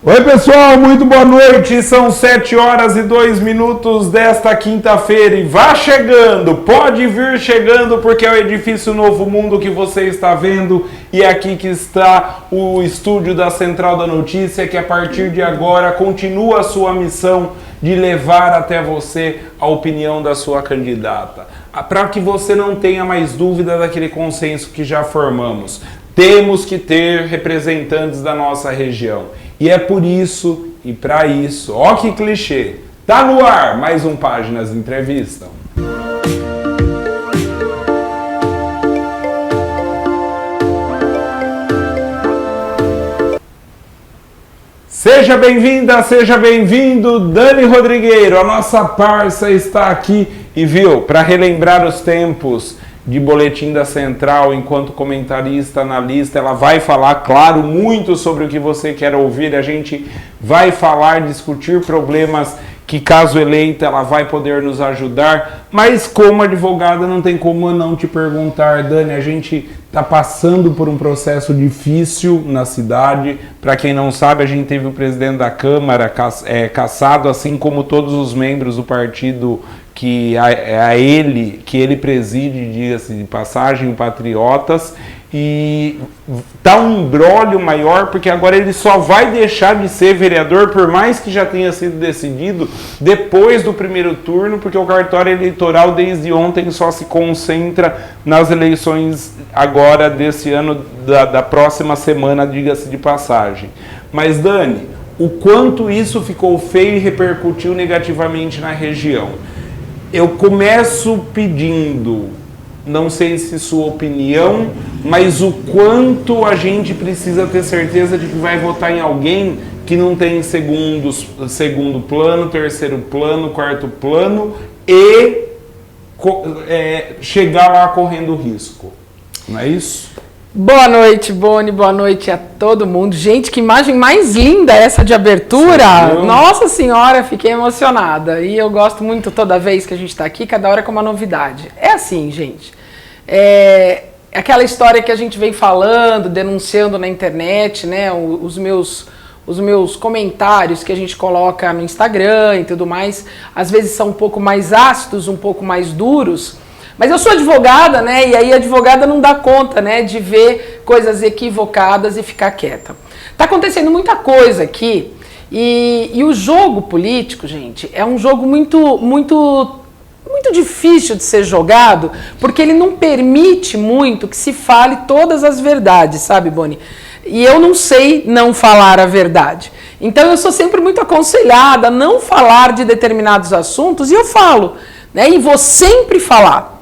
Oi pessoal, muito boa noite, são 7 horas e 2 minutos desta quinta-feira e vá chegando, pode vir chegando porque é o edifício Novo Mundo que você está vendo e aqui que está o estúdio da Central da Notícia que a partir de agora continua a sua missão de levar até você a opinião da sua candidata, para que você não tenha mais dúvida daquele consenso que já formamos. Temos que ter representantes da nossa região. E é por isso e para isso, ó que clichê, tá no ar mais um Páginas Entrevistam. Seja bem-vinda, seja bem-vindo, Dani Rodrigueiro, a nossa parça está aqui e viu, para relembrar os tempos de Boletim da Central, enquanto comentarista, analista, ela vai falar, claro, muito sobre o que você quer ouvir, a gente vai falar, discutir problemas que, caso eleita, ela vai poder nos ajudar, mas como advogada não tem como eu não te perguntar, Dani, a gente está passando por um processo difícil na cidade, para quem não sabe, a gente teve o presidente da Câmara cassado, assim como todos os membros do partido que ele preside, diga-se de passagem, o Patriotas, e tá um imbróglio maior, porque agora ele só vai deixar de ser vereador, por mais que já tenha sido decidido, depois do primeiro turno, porque o cartório eleitoral desde ontem só se concentra nas eleições agora desse ano, da próxima semana, diga-se de passagem. Mas Dani, o quanto isso ficou feio e repercutiu negativamente na região? Eu começo pedindo, não sei se sua opinião, mas o quanto a gente precisa ter certeza de que vai votar em alguém que não tem segundo plano, terceiro plano, quarto plano e chegar lá correndo risco. Não é isso? Boa noite, Boni, boa noite a todo mundo. Gente, que imagem mais linda essa de abertura. Sério? Nossa Senhora, fiquei emocionada. E eu gosto muito toda vez que a gente está aqui, cada hora com uma novidade. É assim, gente. É aquela história que a gente vem falando, denunciando na internet, né? Os meus comentários que a gente coloca no Instagram e tudo mais, às vezes são um pouco mais ácidos, um pouco mais duros. Mas eu sou advogada, né? E aí a advogada não dá conta, né? De ver coisas equivocadas e ficar quieta. Tá acontecendo muita coisa aqui e o jogo político, gente, é um jogo muito difícil de ser jogado, porque ele não permite muito que se fale todas as verdades, sabe, Boni? E eu não sei não falar a verdade. Então eu sou sempre muito aconselhada a não falar de determinados assuntos e eu falo, né? E vou sempre falar.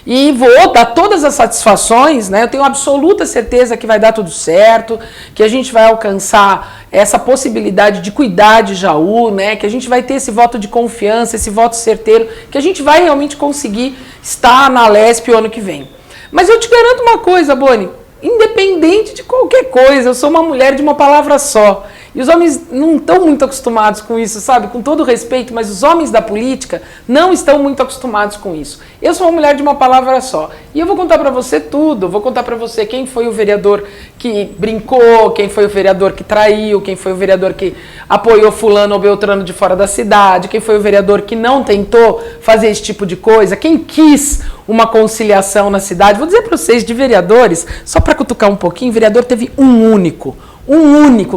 E vou dar todas as satisfações, né? Eu tenho absoluta certeza que vai dar tudo certo, que a gente vai alcançar essa possibilidade de cuidar de Jaú, né? Que a gente vai ter esse voto de confiança, esse voto certeiro, que a gente vai realmente conseguir estar na Lesp o ano que vem. Mas eu te garanto uma coisa, Boni, independente de qualquer coisa, eu sou uma mulher de uma palavra só. E os homens não estão muito acostumados com isso, sabe? Com todo respeito, mas os homens da política não estão muito acostumados com isso. Eu sou uma mulher de uma palavra só. E eu vou contar para você tudo. Eu vou contar para você quem foi o vereador que brincou, quem foi o vereador que traiu, quem foi o vereador que apoiou fulano ou beltrano de fora da cidade, quem foi o vereador que não tentou fazer esse tipo de coisa, quem quis uma conciliação na cidade. Vou dizer para vocês, de vereadores, só para cutucar um pouquinho, vereador teve um único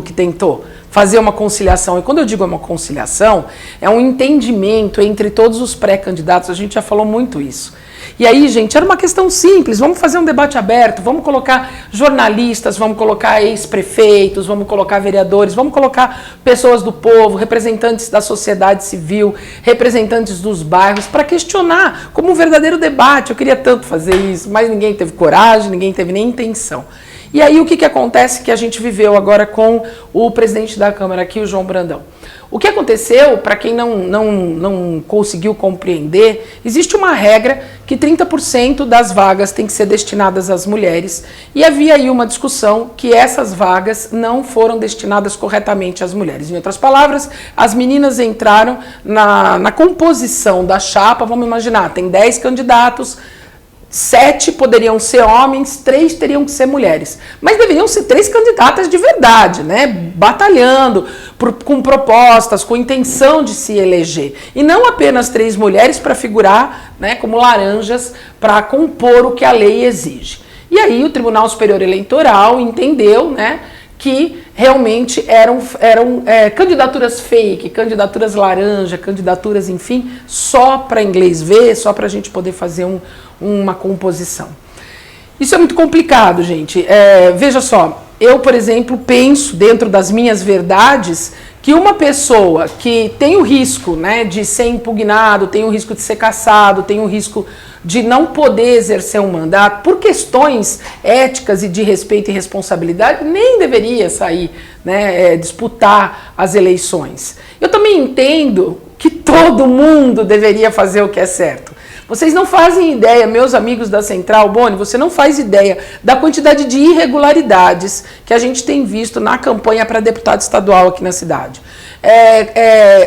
que tentou fazer uma conciliação. E quando eu digo uma conciliação, é um entendimento entre todos os pré-candidatos, a gente já falou muito isso. E aí, gente, era uma questão simples, vamos fazer um debate aberto, vamos colocar jornalistas, vamos colocar ex-prefeitos, vamos colocar vereadores, vamos colocar pessoas do povo, representantes da sociedade civil, representantes dos bairros, para questionar como um verdadeiro debate. Eu queria tanto fazer isso, mas ninguém teve coragem, ninguém teve nem intenção. E aí o que acontece que a gente viveu agora com o presidente da Câmara aqui, o João Brandão? O que aconteceu, para quem não conseguiu compreender, existe uma regra que 30% das vagas tem que ser destinadas às mulheres e havia aí uma discussão que essas vagas não foram destinadas corretamente às mulheres. Em outras palavras, as meninas entraram na composição da chapa, vamos imaginar, tem 10 candidatos, 7 poderiam ser homens, 3 teriam que ser mulheres. Mas deveriam ser 3 candidatas de verdade, né? Batalhando, com propostas, com intenção de se eleger. E não apenas 3 mulheres para figurar, né, como laranjas para compor o que a lei exige. E aí o Tribunal Superior Eleitoral entendeu, né, que realmente eram candidaturas fake, candidaturas laranja, candidaturas, enfim, só para inglês ver, só para a gente poder fazer uma composição. Isso é muito complicado, gente. Veja só, eu, por exemplo, penso dentro das minhas verdades que uma pessoa que tem o risco, né, de ser impugnado, tem o risco de ser cassado, tem o risco de não poder exercer um mandato, por questões éticas e de respeito e responsabilidade, nem deveria sair, né, disputar as eleições. Eu também entendo que todo mundo deveria fazer o que é certo. Vocês não fazem ideia, meus amigos da Central, Boni, você não faz ideia da quantidade de irregularidades que a gente tem visto na campanha para deputado estadual aqui na cidade.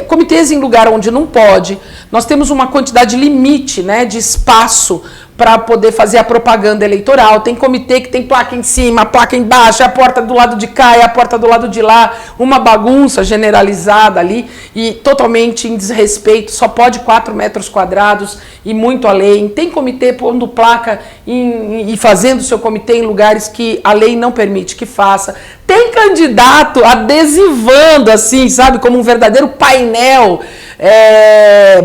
Comitês em lugar onde não pode, nós temos uma quantidade limite, né, de espaço para poder fazer a propaganda eleitoral. Tem comitê que tem placa em cima, placa embaixo, é a porta do lado de cá, é a porta do lado de lá, uma bagunça generalizada ali e totalmente em desrespeito, só pode 4 metros quadrados e muito além. Tem comitê pondo placa e fazendo seu comitê em lugares que a lei não permite que faça. Tem candidato adesivando assim, sabe, como um verdadeiro painel,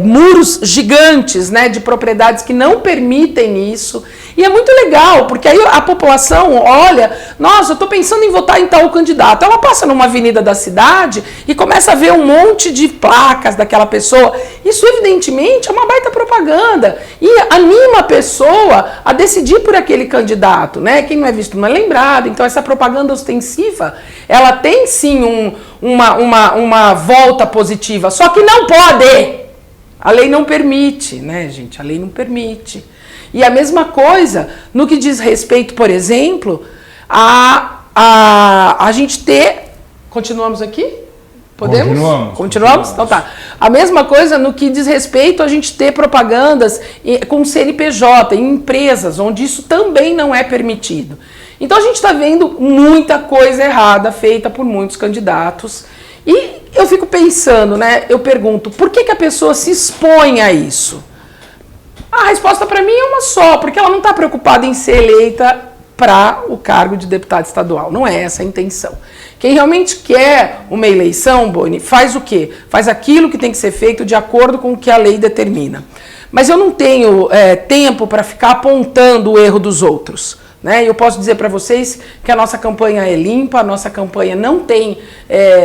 muros gigantes, né, de propriedades que não permitem isso. E é muito legal, porque aí a população olha, nossa, eu estou pensando em votar em tal candidato. Ela passa numa avenida da cidade e começa a ver um monte de placas daquela pessoa. Isso, evidentemente, é uma baita propaganda. E anima a pessoa a decidir por aquele candidato, né? Quem não é visto não é lembrado. Então, essa propaganda ostensiva, ela tem sim uma volta positiva. Só que não pode! A lei não permite, né, gente? A lei não permite. E a mesma coisa no que diz respeito, por exemplo, a gente ter... Continuamos aqui? Podemos? Continuamos? Então tá. A mesma coisa no que diz respeito a gente ter propagandas com CNPJ, em empresas, onde isso também não é permitido. Então a gente está vendo muita coisa errada feita por muitos candidatos. E eu fico pensando, né? Eu pergunto, por que a pessoa se expõe a isso? A resposta para mim é uma só, porque ela não está preocupada em ser eleita para o cargo de deputado estadual. Não é essa a intenção. Quem realmente quer uma eleição, Boni, faz o quê? Faz aquilo que tem que ser feito de acordo com o que a lei determina. Mas eu não tenho tempo para ficar apontando o erro dos outros. Né? Eu posso dizer para vocês que a nossa campanha é limpa, a nossa campanha não tem,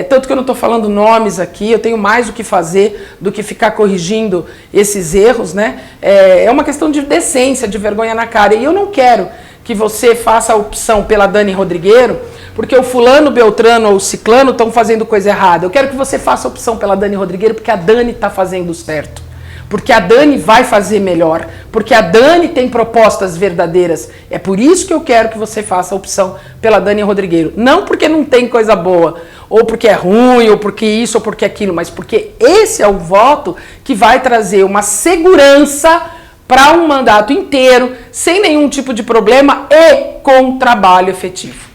tanto que eu não estou falando nomes aqui, eu tenho mais o que fazer do que ficar corrigindo esses erros, né? É uma questão de decência, de vergonha na cara, e eu não quero que você faça a opção pela Dani Rodrigueiro, porque o fulano, Beltrano ou o ciclano estão fazendo coisa errada. Eu quero que você faça a opção pela Dani Rodrigueiro, porque a Dani está fazendo certo. Porque a Dani vai fazer melhor, porque a Dani tem propostas verdadeiras. É por isso que eu quero que você faça a opção pela Dani Rodrigueiro. Não porque não tem coisa boa, ou porque é ruim, ou porque isso, ou porque aquilo, mas porque esse é o voto que vai trazer uma segurança para um mandato inteiro, sem nenhum tipo de problema e com trabalho efetivo.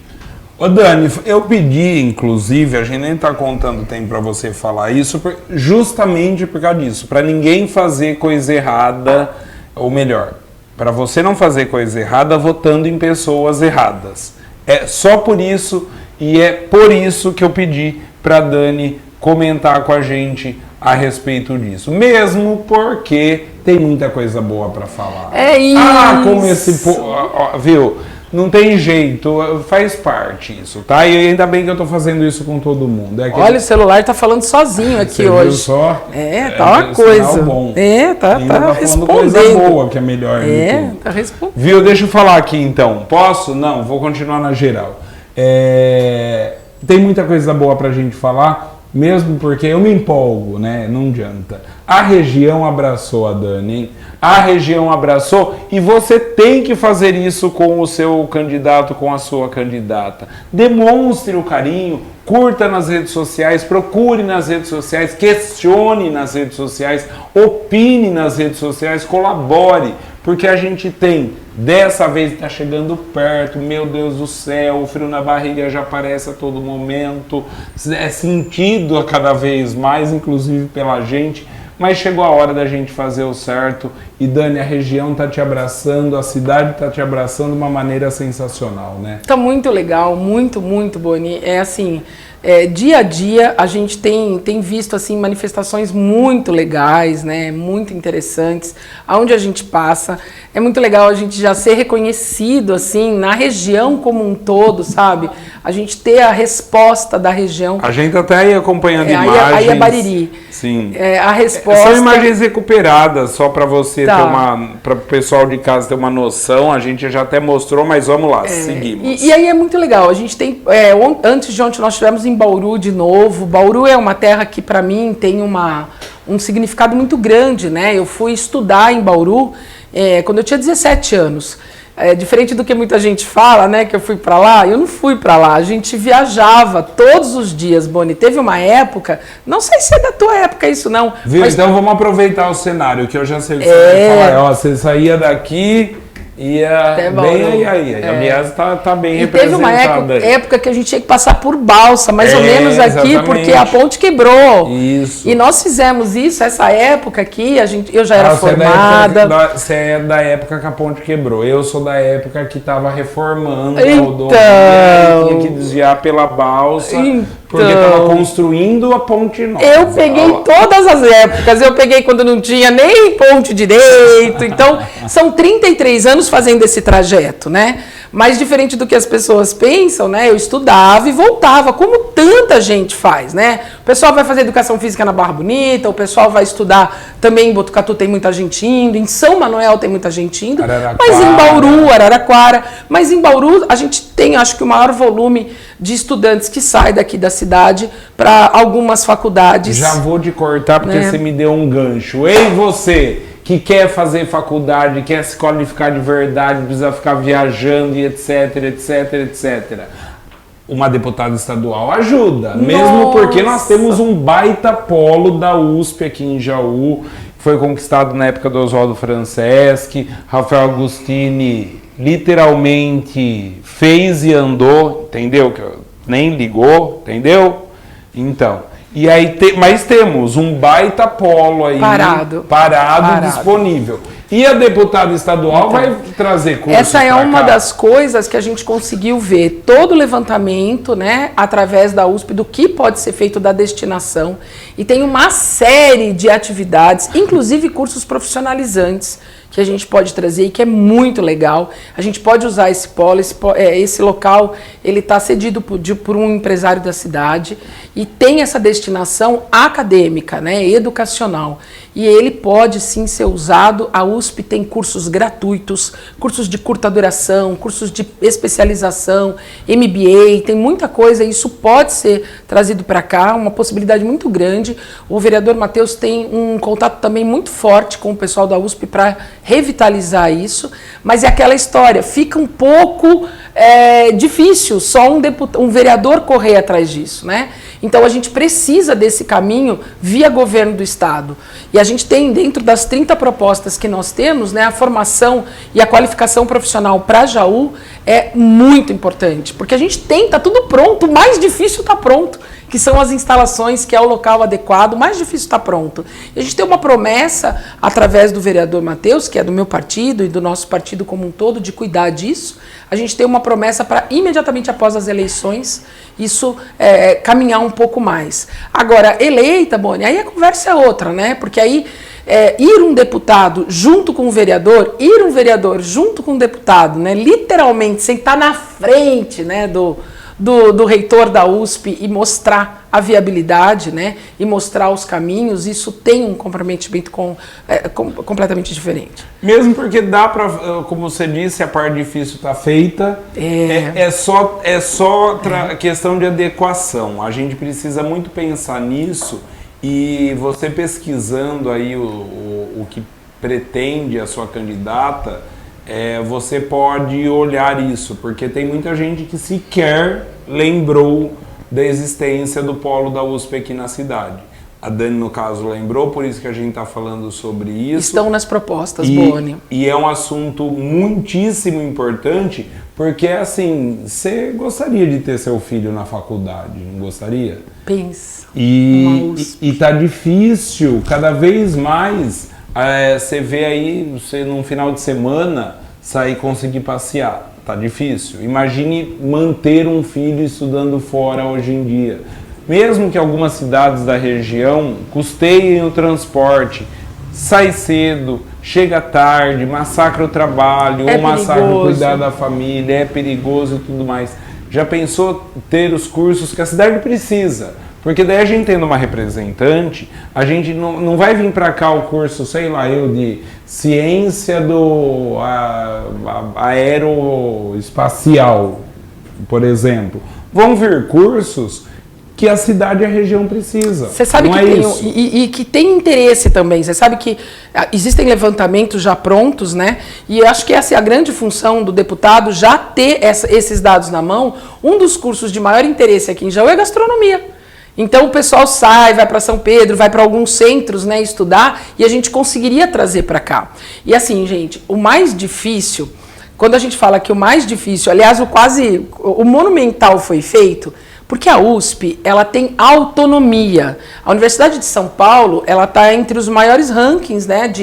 Ô Dani, eu pedi, inclusive, a gente nem tá contando tempo para você falar isso, justamente por causa disso, para ninguém fazer coisa errada, ou melhor, para você não fazer coisa errada votando em pessoas erradas. É só por isso, e é por isso que eu pedi para Dani comentar com a gente a respeito disso, mesmo porque tem muita coisa boa para falar. É isso! Como esse... viu? Não tem jeito, faz parte isso, tá? E ainda bem que eu tô fazendo isso com todo mundo. Olha, o celular tá falando sozinho aqui você hoje. Viu só? Tá uma coisa. Bom. Tá falando coisa boa, que é melhor. Tá respondendo. Viu? Deixa eu falar aqui então. Posso? Não, vou continuar na geral. Tem muita coisa boa pra gente falar, mesmo porque eu me empolgo, né? Não adianta. A região abraçou a Dani, hein? A região abraçou e você tem que fazer isso com o seu candidato, com a sua candidata. Demonstre o carinho, curta nas redes sociais, procure nas redes sociais, questione nas redes sociais, opine nas redes sociais, colabore, porque a gente tem Dessa vez está chegando perto, meu Deus do céu, o frio na barriga já aparece a todo momento, é sentido a cada vez mais, inclusive pela gente, mas chegou a hora da gente fazer o certo. E Dani, a região está te abraçando, a cidade está te abraçando de uma maneira sensacional, né? Tá muito legal, muito, muito, Boni. É assim, dia a dia a gente tem visto assim manifestações muito legais, né? Muito interessantes. Aonde a gente passa, é muito legal a gente já ser reconhecido assim na região como um todo, sabe? A gente ter a resposta da região. A gente até aí acompanhando imagens. Aí é Bariri. Sim. A resposta. São imagens recuperadas, só para você ter para o pessoal de casa ter uma noção. A gente já até mostrou, mas vamos lá, seguimos. E aí é muito legal. A gente tem, antes de ontem nós estivemos em Bauru de novo. Bauru é uma terra que para mim tem um significado muito grande, né? Eu fui estudar em Bauru quando eu tinha 17 anos. Diferente do que muita gente fala, né, que eu fui para lá, eu não fui para lá, a gente viajava todos os dias, Boni. Teve uma época, não sei se é da tua época isso não. Viu? Mas então vamos aproveitar o cenário, que eu já sei o que você vai falar. Ó, você saía daqui, ia bem aí. Aliás, tá bem representada. Teve uma época que a gente tinha que passar por balsa, mais ou menos aqui, exatamente. Porque a ponte quebrou. Isso. E nós fizemos isso, essa época aqui, eu já era formada. Você é da época que a ponte quebrou. Eu sou da época que estava reformando a rodovia e tinha que desviar pela balsa. Porque estava construindo a ponte nova. Eu peguei todas as épocas. Eu peguei quando não tinha nem ponte direito. Então, são 33 anos fazendo esse trajeto, né? Mas diferente do que as pessoas pensam, né? Eu estudava e voltava, como tanta gente faz, né? O pessoal vai fazer educação física na Barra Bonita, o pessoal vai estudar também em Botucatu, tem muita gente indo, em São Manuel tem muita gente indo, mas em Bauru, Araraquara, mas em Bauru a gente tem, acho que o maior volume de estudantes que sai daqui da cidade para algumas faculdades. Já vou te cortar porque você me deu um gancho. Ei, você que quer fazer faculdade, quer se qualificar de verdade, precisa ficar viajando e etc, etc, etc. Uma deputada estadual ajuda, mesmo porque nós temos um baita polo da USP aqui em Jaú, que foi conquistado na época do Oswaldo Franceschi. Rafael Agostini literalmente fez e andou, entendeu? Nem ligou, entendeu? Então, e aí mas temos um baita polo aí parado. Disponível. E a deputada estadual vai trazer cursos. Essa é uma das coisas que a gente conseguiu ver, todo o levantamento, né, através da USP, do que pode ser feito da destinação. E tem uma série de atividades, inclusive cursos profissionalizantes, que a gente pode trazer e que é muito legal. A gente pode usar esse polo, esse local, ele está cedido por um empresário da cidade e tem essa destinação acadêmica, né, educacional. E ele pode sim ser usado. A USP tem cursos gratuitos, cursos de curta duração, cursos de especialização, MBA, tem muita coisa. Isso pode ser trazido para cá, uma possibilidade muito grande. O vereador Matheus tem um contato também muito forte com o pessoal da USP para revitalizar isso, mas é aquela história, fica um pouco difícil só um vereador correr atrás disso, né? Então a gente precisa desse caminho via governo do estado. E a gente tem, dentro das 30 propostas que nós temos, né, a formação e a qualificação profissional para Jaú é muito importante, porque a gente tá tudo pronto, o mais difícil está pronto, que são as instalações, que é o local adequado, o mais difícil está pronto. E a gente tem uma promessa, através do vereador Matheus, que é do meu partido e do nosso partido como um todo, de cuidar disso. A gente tem uma promessa para, imediatamente após as eleições, isso caminhar um pouco mais. Agora, eleita, Boni, aí a conversa é outra, né? Porque aí ir um deputado junto com um vereador junto com um deputado, né? Literalmente, sentar na frente, né, do reitor da USP e mostrar a viabilidade, né, e mostrar os caminhos, isso tem um comprometimento completamente diferente. Mesmo porque dá para, como você disse, a parte difícil está feita, é só questão de adequação. A gente precisa muito pensar nisso, e você pesquisando aí o que pretende a sua candidata, você pode olhar isso, porque tem muita gente que sequer lembrou da existência do polo da USP aqui na cidade. A Dani, no caso, lembrou, por isso que a gente está falando sobre isso. Estão nas propostas, Boni. E é um assunto muitíssimo importante, porque, assim, você gostaria de ter seu filho na faculdade, não gostaria? Pensa. E tá difícil, cada vez mais, você vê aí, você num final de semana, sair e conseguir passear. Tá difícil. Imagine manter um filho estudando fora hoje em dia. Mesmo que algumas cidades da região custeiem o transporte, sai cedo, chega tarde, massacra o trabalho, ou massacra o cuidar da família, é perigoso e tudo mais. Já pensou ter os cursos que a cidade precisa? Porque daí a gente tendo uma representante, a gente não vai vir para cá o curso, sei lá, de ciência do aeroespacial, por exemplo. Vão vir cursos que a cidade e a região precisa. Você sabe não que é tem, isso. E que tem interesse também. Você sabe que existem levantamentos já prontos, né? E eu acho que essa é a grande função do deputado, já ter esses dados na mão. Um dos cursos de maior interesse aqui em Jaú é gastronomia. Então o pessoal sai, vai para São Pedro, vai para alguns centros, né, estudar, e a gente conseguiria trazer para cá. E assim, gente, o mais difícil, quando a gente fala que o mais difícil, aliás, o monumental foi feito porque a USP, ela tem autonomia. A Universidade de São Paulo, ela está entre os maiores rankings, né,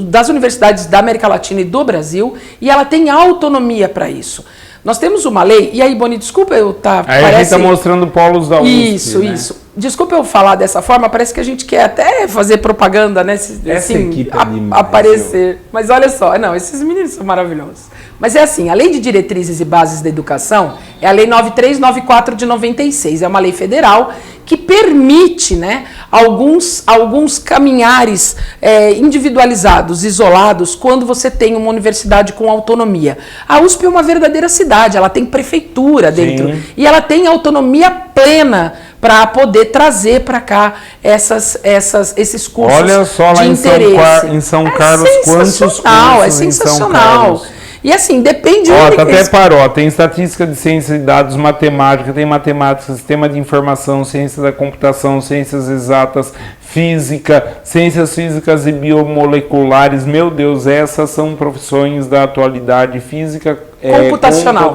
das universidades da América Latina e do Brasil, e ela tem autonomia para isso. Nós temos uma lei, e aí, Boni, desculpa eu estar... Aí a gente está mostrando polos da USP, Isso, né? isso. Desculpa eu falar dessa forma, parece que a gente quer até fazer propaganda, né? Essa equipe é demais, aparecer. Mas olha só, não, esses meninos são maravilhosos. Mas é assim, a Lei de Diretrizes e Bases da Educação é a Lei 9394 de 96, é uma lei federal que permite, né, alguns caminhares individualizados, isolados, quando você tem uma universidade com autonomia. A USP é uma verdadeira cidade, ela tem prefeitura dentro. Sim. E ela tem autonomia plena para poder trazer para cá esses cursos. Olha só lá de interesse. Em São Carlos, quantos cursos é sensacional. E assim, depende... Tá até parou, tem estatística de ciência de dados, matemática, tem matemática, sistema de informação, ciência da computação, ciências exatas, física, ciências físicas e biomoleculares. Meu Deus, essas são profissões da atualidade. Física computacional.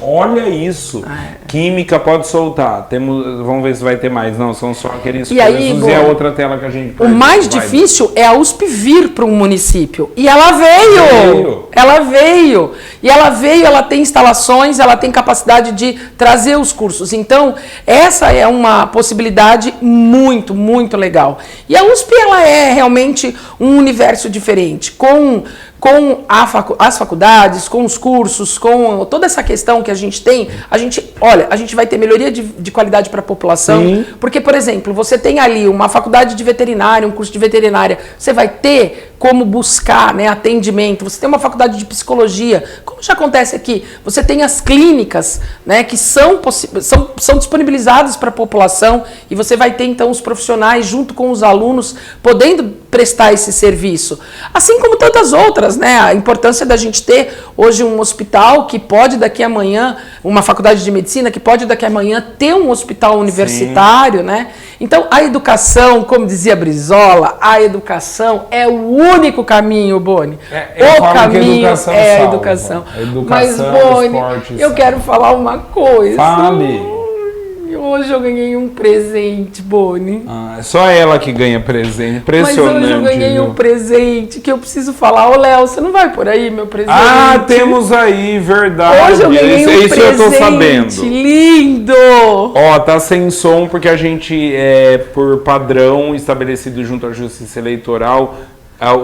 Olha isso. Química pode soltar. Vamos ver se vai ter mais. Não, são só aqueles cursos. E a outra tela que a gente... O mais difícil é a USP vir para um município. E ela veio. Ela veio. E ela tem instalações, ela tem capacidade de trazer os cursos. Então, essa é uma possibilidade muito, muito legal. E a USP, ela é realmente um universo diferente, com as faculdades, com os cursos, com toda essa questão que a gente tem, a gente vai ter melhoria de qualidade para a população. Sim. Porque, por exemplo, você tem ali uma faculdade de veterinária, um curso de veterinária, você vai ter como buscar, né, atendimento, você tem uma faculdade de psicologia, como já acontece aqui, você tem as clínicas, né, que são disponibilizadas para a população, e você vai ter então os profissionais junto com os alunos podendo prestar esse serviço, assim como tantas outras, né? A importância da gente ter hoje um hospital que pode daqui a amanhã, uma faculdade de medicina que pode daqui a amanhã ter um hospital universitário, sim, né? Então a educação, como dizia Brizola, a educação é o único caminho, Boni. O caminho é a educação. Mas, Boni, eu quero falar uma coisa. Fale. Hoje eu ganhei um presente, Boni. É só ela que ganha presente. Impressionante. Mas hoje eu ganhei um presente que eu preciso falar. Ô, Léo, você não vai por aí, meu presente? Temos aí, verdade. Hoje eu ganhei um presente. Isso eu tô sabendo. Lindo! Tá sem som porque a gente, por padrão estabelecido junto à Justiça Eleitoral,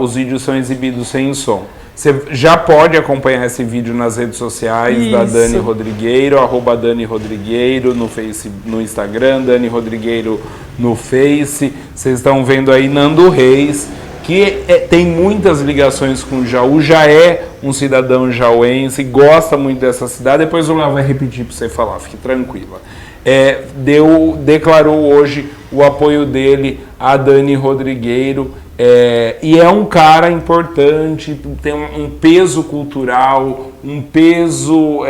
os vídeos são exibidos sem som. Você já pode acompanhar esse vídeo nas redes sociais da Dani Rodrigueiro, @DaniRodrigueiro no Instagram, Dani Rodrigueiro no Face. Vocês estão vendo aí Nando Reis, que tem muitas ligações com o Jaú, já é um cidadão jauense, gosta muito dessa cidade. Depois o Léo vai repetir para você falar, fique tranquila. Declarou hoje o apoio dele a Dani Rodrigueiro. E é um cara importante, tem um peso cultural, um peso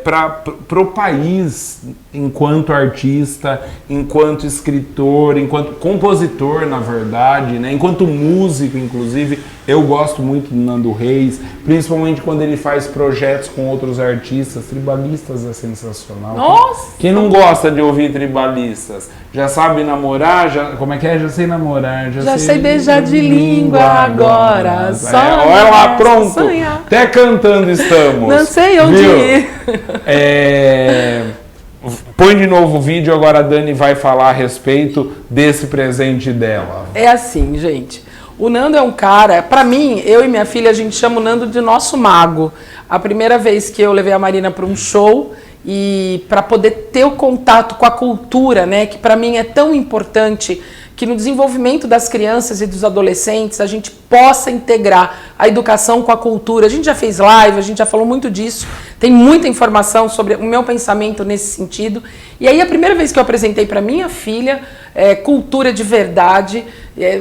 para o país, enquanto artista, enquanto escritor, enquanto compositor, na verdade, né? Enquanto músico, inclusive. Eu gosto muito do Nando Reis, principalmente quando ele faz projetos com outros artistas. Tribalistas é sensacional. Nossa! Quem não gosta de ouvir Tribalistas? Já sabe namorar? Como é que é? Já sei namorar. Já sei beijar de língua agora. Olha lá, pronto. Sonhar. Até cantando estamos. Não sei onde ir. Põe de novo o vídeo, agora a Dani vai falar a respeito desse presente dela. É assim, gente. O Nando é um cara, pra mim, eu e minha filha, a gente chama o Nando de nosso mago. A primeira vez que eu levei a Marina para um show e para poder ter o contato com a cultura, né, que pra mim é tão importante, que no desenvolvimento das crianças e dos adolescentes a gente possa integrar a educação com a cultura. A gente já fez live, a gente já falou muito disso, tem muita informação sobre o meu pensamento nesse sentido. E aí a primeira vez que eu apresentei para minha filha cultura de verdade,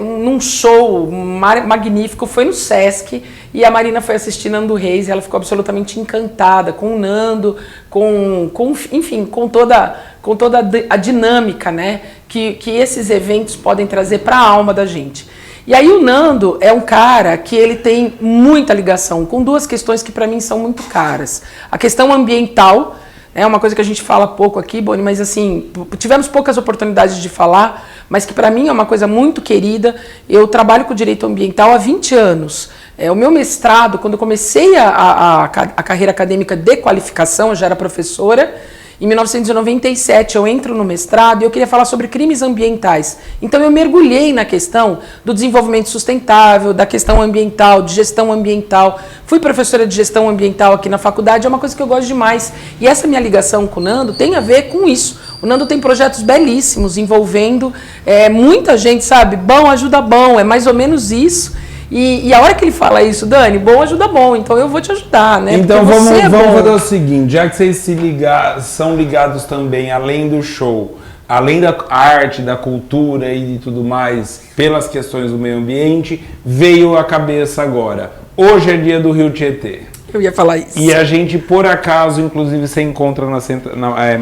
num show magnífico, foi no Sesc, e a Marina foi assistir Nando Reis e ela ficou absolutamente encantada com o Nando, enfim, com toda a dinâmica, né, que esses eventos podem trazer para a alma da gente. E aí o Nando é um cara que ele tem muita ligação com duas questões que para mim são muito caras. A questão ambiental, é uma coisa que a gente fala pouco aqui, Boni, mas assim, tivemos poucas oportunidades de falar, mas que para mim é uma coisa muito querida. Eu trabalho com direito ambiental há 20 anos. O meu mestrado, quando eu comecei a carreira acadêmica de qualificação, eu já era professora. Em 1997 eu entro no mestrado e eu queria falar sobre crimes ambientais. Então eu mergulhei na questão do desenvolvimento sustentável, da questão ambiental, de gestão ambiental. Fui professora de gestão ambiental aqui na faculdade, é uma coisa que eu gosto demais. E essa minha ligação com o Nando tem a ver com isso. O Nando tem projetos belíssimos envolvendo muita gente, sabe? Bom ajuda bom, é mais ou menos isso. E a hora que ele fala isso, Dani, bom ajuda bom, então eu vou te ajudar, né? Então vamos fazer o seguinte, já que vocês são ligados também, além do show, além da arte, da cultura e tudo mais, pelas questões do meio ambiente, veio à cabeça agora. Hoje é dia do Rio Tietê. Eu ia falar isso. E a gente, por acaso, inclusive você encontra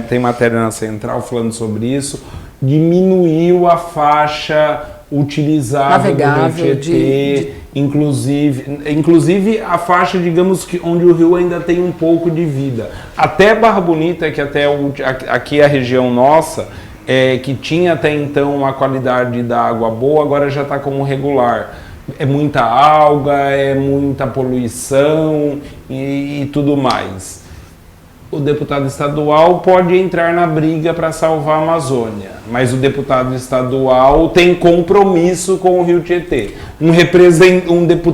tem matéria na Central falando sobre isso, diminuiu a faixa utilizável do Rio Tietê, inclusive a faixa, digamos, que onde o rio ainda tem um pouco de vida. Até Barra Bonita, que até aqui é a região nossa, que tinha até então uma qualidade da água boa, agora já está como regular. É muita alga, é muita poluição e tudo mais. O deputado estadual pode entrar na briga para salvar a Amazônia, mas o deputado estadual tem compromisso com o Rio Tietê.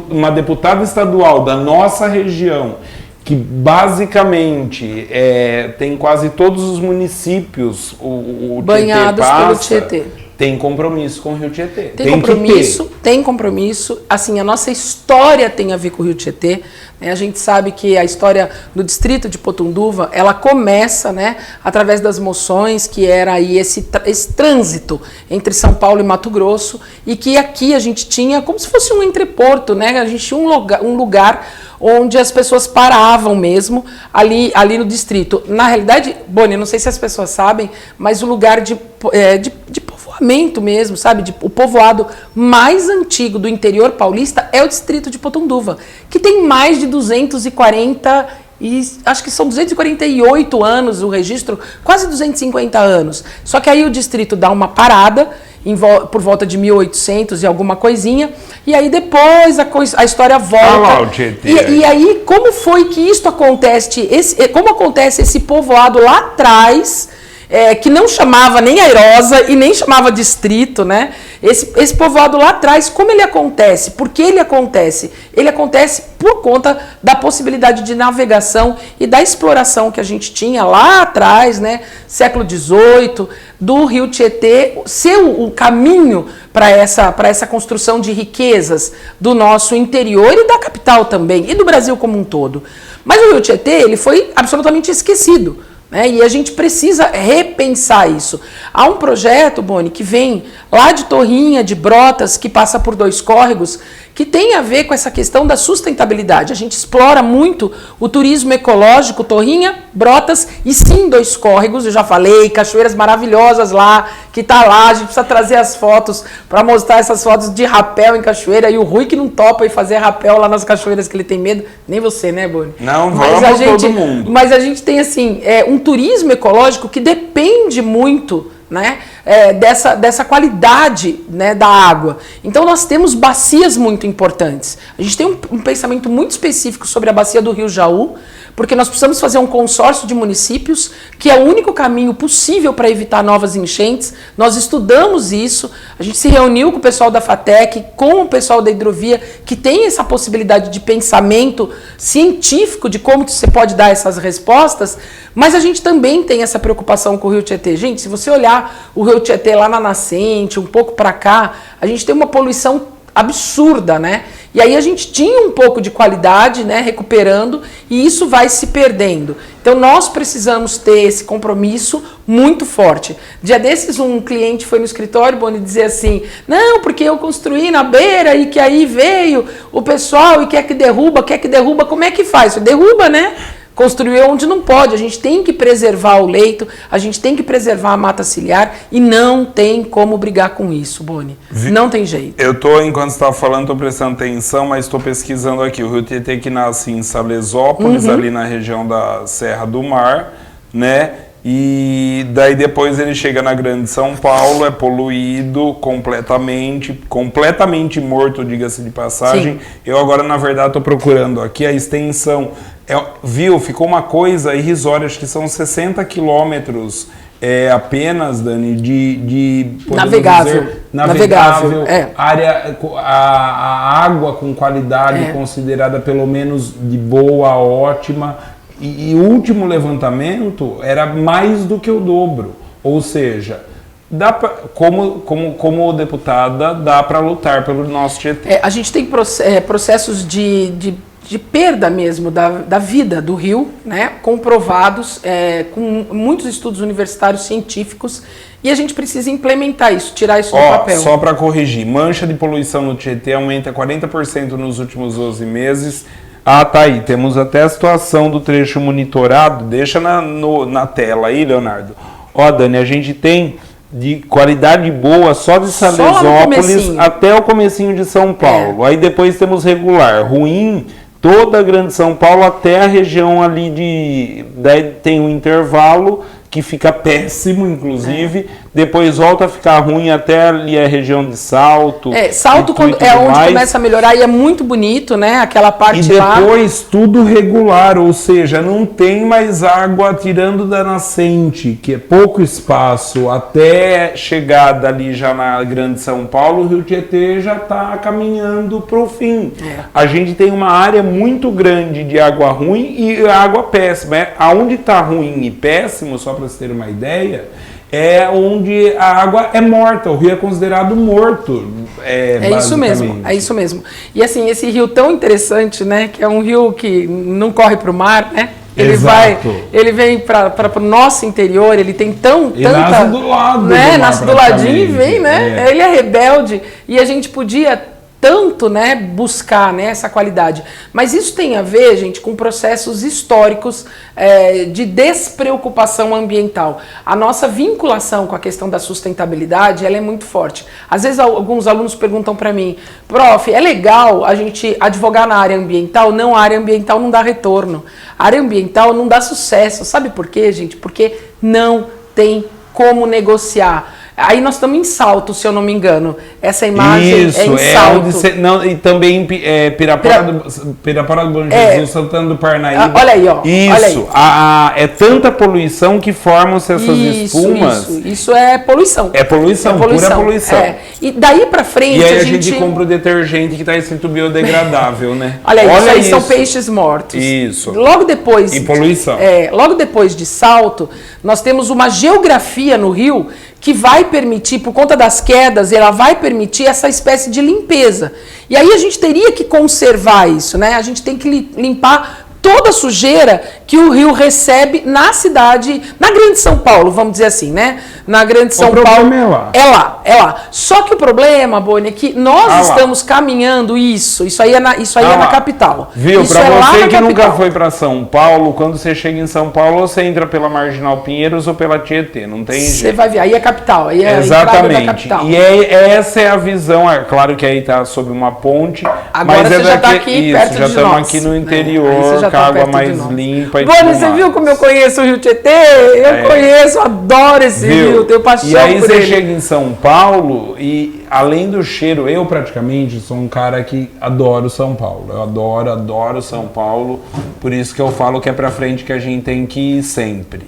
Uma deputada estadual da nossa região, que basicamente tem quase todos os municípios o banhados pelo Tietê. Tem compromisso com o Rio Tietê. Tem compromisso. Assim, a nossa história tem a ver com o Rio Tietê. Né? A gente sabe que a história do distrito de Potunduva, ela começa, né, através das moções, que era aí esse trânsito entre São Paulo e Mato Grosso, e que aqui a gente tinha como se fosse um entreporto, né? A gente tinha um lugar onde as pessoas paravam mesmo, ali no distrito. Na realidade, Boni, não sei se as pessoas sabem, mas o lugar de povoamento mesmo, sabe? O povoado mais antigo do interior paulista é o distrito de Potunduva, que tem mais de 240 acho que são 248 anos o registro, quase 250 anos. Só que aí o distrito dá uma parada por volta de 1800 e alguma coisinha, e aí depois a história volta. E aí, como foi que isto acontece? Como acontece esse povoado lá atrás, que não chamava nem Airosa e nem chamava distrito, né? Esse povoado lá atrás, como ele acontece? Por que ele acontece? Ele acontece por conta da possibilidade de navegação e da exploração que a gente tinha lá atrás, né? Século XVIII, do Rio Tietê, ser o caminho para essa construção de riquezas do nosso interior e da capital também, e do Brasil como um todo. Mas o Rio Tietê, ele foi absolutamente esquecido. E a gente precisa repensar isso. Há um projeto, Boni, que vem lá de Torrinha, de Brotas, que passa por 2 córregos, que tem a ver com essa questão da sustentabilidade. A gente explora muito o turismo ecológico, Torrinha, Brotas e sim, Dois Córregos, eu já falei, cachoeiras maravilhosas lá, que tá lá, a gente precisa trazer as fotos para mostrar essas fotos de rapel em cachoeira, e o Rui que não topa ir fazer rapel lá nas cachoeiras que ele tem medo, nem você, né, Boni? Não, vamos todo mundo. Mas a gente tem, assim, um turismo ecológico que depende muito, né, dessa qualidade, né, da água. Então nós temos bacias muito importantes. A gente tem um pensamento muito específico sobre a bacia do Rio Jaú, porque nós precisamos fazer um consórcio de municípios, que é o único caminho possível para evitar novas enchentes. Nós estudamos isso, a gente se reuniu com o pessoal da FATEC, com o pessoal da hidrovia, que tem essa possibilidade de pensamento científico de como você pode dar essas respostas, mas a gente também tem essa preocupação com o Rio Tietê. Gente, se você olhar o Rio Tietê lá na nascente, um pouco para cá, a gente tem uma poluição absurda, né? E aí a gente tinha um pouco de qualidade, né, recuperando, e isso vai se perdendo. Então nós precisamos ter esse compromisso muito forte. Dia desses um cliente foi no escritório, Boni, dizer assim, não, porque eu construí na beira e que aí veio o pessoal e quer que derruba, como é que faz? Derruba, né? Construiu onde não pode, a gente tem que preservar o leito, a gente tem que preservar a mata ciliar e não tem como brigar com isso, Boni. Não tem jeito. Eu enquanto você estava falando, estou prestando atenção, mas estou pesquisando aqui. O Rio Tietê que nasce em Salesópolis, ali na região da Serra do Mar, né? E daí depois ele chega na Grande São Paulo, é poluído completamente morto, diga-se de passagem. Sim. Eu agora, na verdade, estou procurando aqui a extensão. Ficou uma coisa irrisória, acho que são 60 quilômetros apenas, Dani, de navegável, área, a água com qualidade considerada pelo menos de boa, ótima, e o último levantamento era mais do que o dobro, ou seja, dá pra, como deputada, dá para lutar pelo nosso Tietê. A gente tem processos de perda mesmo da vida do rio, né, comprovados com muitos estudos universitários científicos, e a gente precisa implementar isso, tirar isso do papel. Só para corrigir, mancha de poluição no Tietê aumenta 40% nos últimos 12 meses. Tá aí, temos até a situação do trecho monitorado, deixa na tela aí, Leonardo. Dani, a gente tem de qualidade boa só de Salesópolis até o comecinho de São Paulo. Aí depois temos regular, ruim, toda a Grande São Paulo até a região ali daí tem um intervalo que fica péssimo, inclusive, depois volta a ficar ruim até ali a região de Salto. Salto é onde começa a melhorar e é muito bonito, né? Aquela parte lá. E depois tudo regular, ou seja, não tem mais água tirando da nascente, que é pouco espaço, até chegada ali já na Grande São Paulo, o Rio Tietê já está caminhando para o fim. A gente tem uma área muito grande de água ruim e água péssima. Aonde está ruim e péssimo, só para vocês terem uma ideia, é onde a água é morta, o rio é considerado morto. É isso mesmo. E assim, esse rio tão interessante, né, que é um rio que não corre para o mar, né? Ele vem para o nosso interior, ele tem tanta... Nasce do lado, né? Nasce do ladinho e vem, né? Ele é rebelde e a gente podia tanto, né, buscar, né, essa qualidade. Mas isso tem a ver, gente, com processos históricos de despreocupação ambiental. A nossa vinculação com a questão da sustentabilidade, ela é muito forte. Às vezes alguns alunos perguntam para mim, prof, é legal a gente advogar na área ambiental? Não, a área ambiental não dá retorno. A área ambiental não dá sucesso. Sabe por quê, gente? Porque não tem como negociar. Aí nós estamos em Salto, se eu não me engano. Essa imagem é em Salto. E também Pirapora do Bom Jesus, Santana do Parnaíba. Olha aí, ó. Isso. É tanta poluição que formam-se essas espumas. Isso é poluição. Pura poluição. E daí pra frente e aí a gente compra o detergente que está escrito biodegradável, né? Olha isso aí são peixes mortos. Isso. Logo depois... E poluição. Logo depois de Salto, nós temos uma geografia no rio que vai permitir, por conta das quedas, ela vai permitir essa espécie de limpeza. E aí a gente teria que conservar isso, né? A gente tem que limpar toda a sujeira que o rio recebe na cidade, na Grande São Paulo, vamos dizer assim, né? Na Grande São Paulo. É lá. Só que o problema, Boni, é que nós estamos caminhando isso aí é na capital. Viu? Para você que nunca foi para São Paulo, quando você chega em São Paulo, você entra pela Marginal Pinheiros ou pela Tietê, não tem jeito. Você vai ver, aí é capital, aí é exatamente. Da capital. E essa é a visão, é claro que aí tá sob uma ponte, agora mas você já tá aqui perto de nós. Já estamos aqui no interior, com a água mais limpa e Boni, você viu como eu conheço o Rio Tietê? Eu conheço, adoro esse rio, tenho paixão por ele. E aí você chega em São Paulo e, além do cheiro, eu praticamente sou um cara que adoro São Paulo. Eu adoro São Paulo, por isso que eu falo que é pra frente que a gente tem que ir sempre.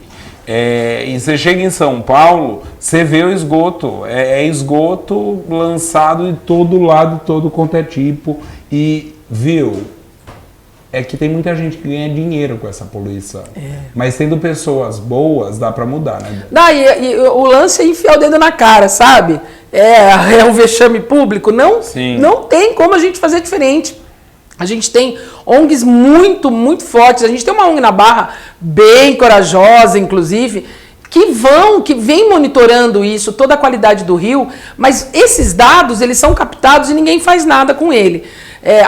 E você chega em São Paulo, você vê o esgoto, é esgoto lançado de todo lado, todo quanto é tipo, e viu? É que tem muita gente que ganha dinheiro com essa poluição. Mas tendo pessoas boas, dá pra mudar, né? E o lance é enfiar o dedo na cara, sabe? É um vexame público. Não tem como a gente fazer diferente. A gente tem ONGs muito, muito fortes. A gente tem uma ONG na Barra, bem corajosa, inclusive, que vem monitorando isso, toda a qualidade do rio, mas esses dados, eles são captados e ninguém faz nada com ele.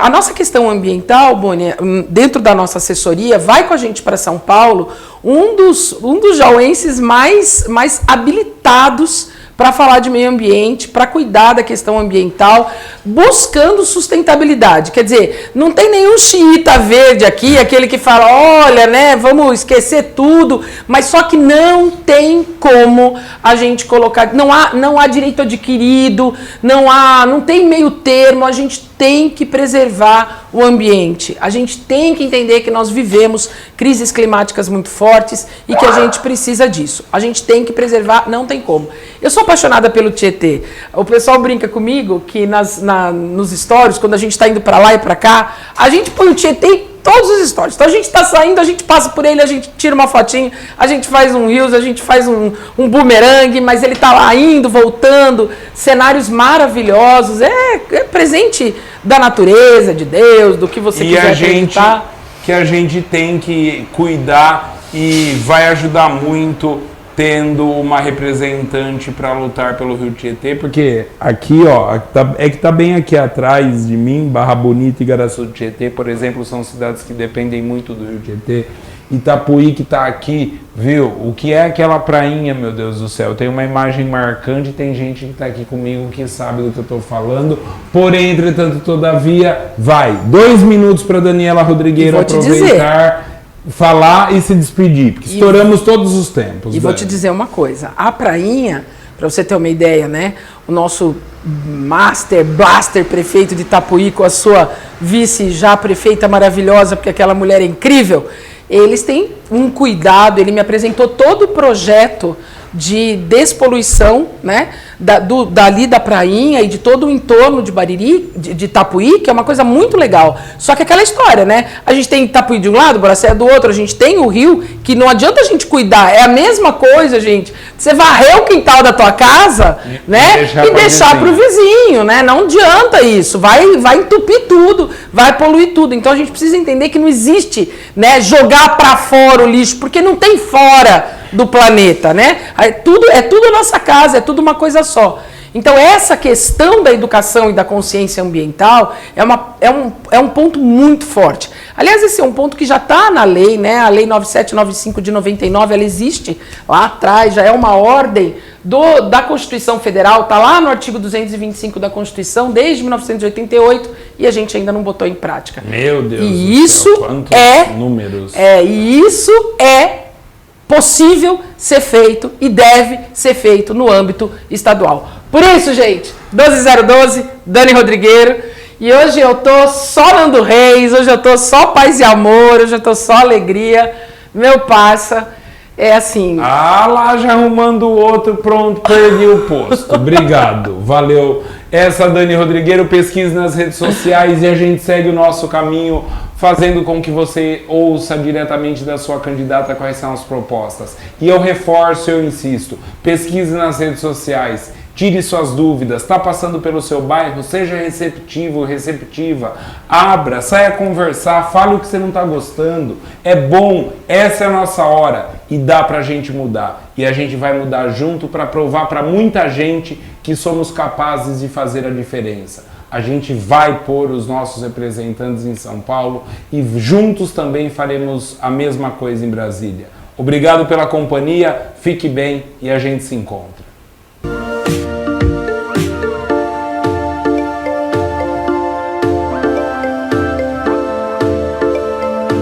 A nossa questão ambiental, Boni, dentro da nossa assessoria, vai com a gente para São Paulo um dos jauenses mais habilitados para falar de meio ambiente, para cuidar da questão ambiental, buscando sustentabilidade. Quer dizer, não tem nenhum xiita verde aqui, aquele que fala, olha, né, vamos esquecer tudo, mas só que não tem como a gente colocar, não há direito adquirido, não tem meio termo, a gente tem que preservar o ambiente. A gente tem que entender que nós vivemos crises climáticas muito fortes e que a gente precisa disso. A gente tem que preservar, não tem como. Eu sou apaixonada pelo Tietê. O pessoal brinca comigo que nos stories, quando a gente está indo para lá e para cá, a gente põe o Tietê em todos os stories. Então a gente está saindo, a gente passa por ele, a gente tira uma fotinho, a gente faz um reels, a gente faz um boomerang, mas ele está lá indo, voltando, cenários maravilhosos, é presente da natureza, de Deus, do que você quiser acreditar. Que a gente tem que cuidar e vai ajudar muito tendo uma representante para lutar pelo Rio Tietê, porque aqui, ó, que tá bem aqui atrás de mim, Barra Bonita e Igaraçu do Tietê, por exemplo, são cidades que dependem muito do Rio Tietê. Itapuí que tá aqui, viu? O que é aquela prainha, meu Deus do céu? Tem uma imagem marcante, tem gente que tá aqui comigo que sabe do que eu tô falando. Porém, entretanto, todavia, 2 minutos para Daniela Rodrigueiro aproveitar, falar e se despedir, porque estouramos todos os tempos. E vou te dizer uma coisa, a prainha, para você ter uma ideia, né? O nosso blaster prefeito de Itapuí com a sua vice já prefeita maravilhosa, porque aquela mulher é incrível, eles têm um cuidado, ele me apresentou todo o projeto de despoluição, né, dali da prainha e de todo o entorno de Bariri, de Itapuí, que é uma coisa muito legal. Só que aquela história, né, a gente tem Itapuí de um lado, Boracéia do outro, a gente tem o rio, que não adianta a gente cuidar, é a mesma coisa, gente. Você varrer o quintal da tua casa, né, e deixar para o vizinho, né, não adianta isso, vai entupir tudo, vai poluir tudo. Então a gente precisa entender que não existe, né, jogar para fora o lixo, porque não tem fora do planeta, né? É tudo nossa casa, é tudo uma coisa só. Então essa questão da educação e da consciência ambiental é um ponto muito forte. Aliás, esse é um ponto que já está na lei, né? A Lei 9795 de 99, ela existe lá atrás, já é uma ordem da Constituição Federal, está lá no artigo 225 da Constituição, desde 1988, e a gente ainda não botou em prática. Meu Deus do céu, quantos números. E isso é possível ser feito e deve ser feito no âmbito estadual. Por isso, gente, 12012, Dani Rodrigueiro, e hoje eu tô só Nando Reis, hoje eu tô só paz e amor, hoje eu tô só alegria, meu parça, é assim... lá já arrumando o outro, pronto, perdi o posto. Obrigado, valeu. Essa Dani Rodrigueiro, pesquise nas redes sociais e a gente segue o nosso caminho, fazendo com que você ouça diretamente da sua candidata quais são as propostas. E eu reforço, eu insisto, pesquise nas redes sociais. tire suas dúvidas, está passando pelo seu bairro, seja receptivo, receptiva, abra, saia conversar, fale o que você não está gostando, é bom, essa é a nossa hora e dá para a gente mudar. E a gente vai mudar junto para provar para muita gente que somos capazes de fazer a diferença. A gente vai pôr os nossos representantes em São Paulo e juntos também faremos a mesma coisa em Brasília. Obrigado pela companhia, fique bem e a gente se encontra.